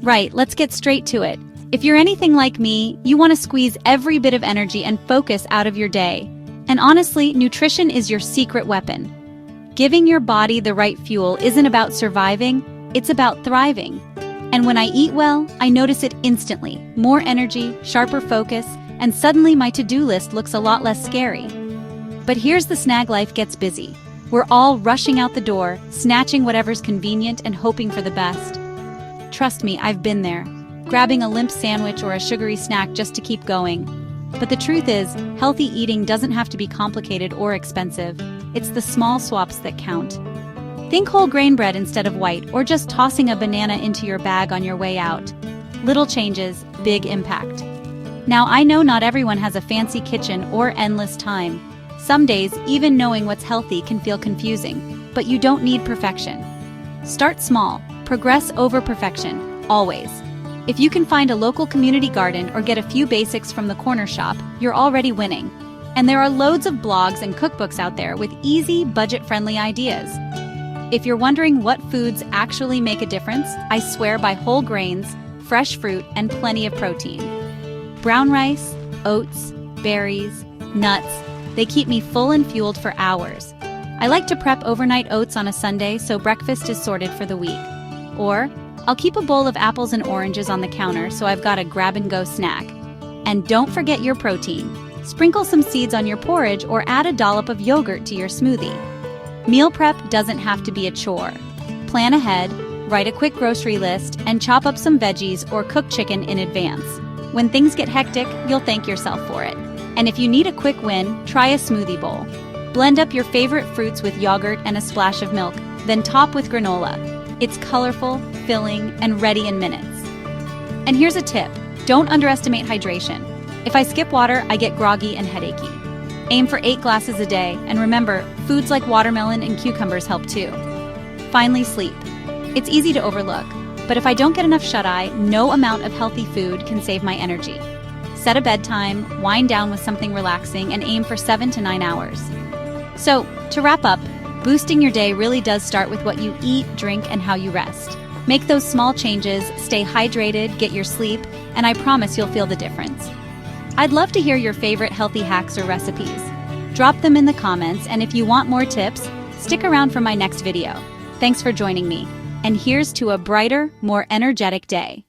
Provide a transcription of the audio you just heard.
Right, let's get straight to it. If you're anything like me, you want to squeeze every bit of energy and focus out of your day. And honestly, nutrition is your secret weapon. Giving your body the right fuel isn't about surviving, it's about thriving. And when I eat well, I notice it instantly. More energy, sharper focus, and suddenly my to-do list looks a lot less scary. But here's the snag: life gets busy. We're all rushing out the door, snatching whatever's convenient and hoping for the best. Trust me, I've been there, grabbing a limp sandwich or a sugary snack just to keep going. But the truth is, healthy eating doesn't have to be complicated or expensive. It's the small swaps that count. Think whole grain bread instead of white, or just tossing a banana into your bag on your way out. Little changes, big impact. Now, I know not everyone has a fancy kitchen or endless time. Some days, even knowing what's healthy can feel confusing, but you don't need perfection. Start small, progress over perfection, always. If you can find a local community garden or get a few basics from the corner shop, you're already winning. And there are loads of blogs and cookbooks out there with easy, budget-friendly ideas. If you're wondering what foods actually make a difference, I swear by whole grains, fresh fruit, and plenty of protein. Brown rice, oats, berries, nuts, they keep me full and fueled for hours. I like to prep overnight oats on a Sunday so breakfast is sorted for the week. Or, I'll keep a bowl of apples and oranges on the counter so I've got a grab-and-go snack. And don't forget your protein. Sprinkle some seeds on your porridge or add a dollop of yogurt to your smoothie. Meal prep doesn't have to be a chore. Plan ahead, write a quick grocery list, and chop up some veggies or cook chicken in advance. When things get hectic, you'll thank yourself for it. And if you need a quick win, try a smoothie bowl. Blend up your favorite fruits with yogurt and a splash of milk, then top with granola. It's colorful, filling, and ready in minutes. And here's a tip: don't underestimate hydration. If I skip water, I get groggy and headachy. Aim for 8 glasses a day, and remember, foods like watermelon and cucumbers help too. Finally, sleep. It's easy to overlook, but if I don't get enough shut-eye, no amount of healthy food can save my energy. Set a bedtime, wind down with something relaxing, and aim for 7 to 9 hours. So, to wrap up, boosting your day really does start with what you eat, drink, and how you rest. Make those small changes, stay hydrated, get your sleep, and I promise you'll feel the difference. I'd love to hear your favorite healthy hacks or recipes. Drop them in the comments, and if you want more tips, stick around for my next video. Thanks for joining me, and here's to a brighter, more energetic day.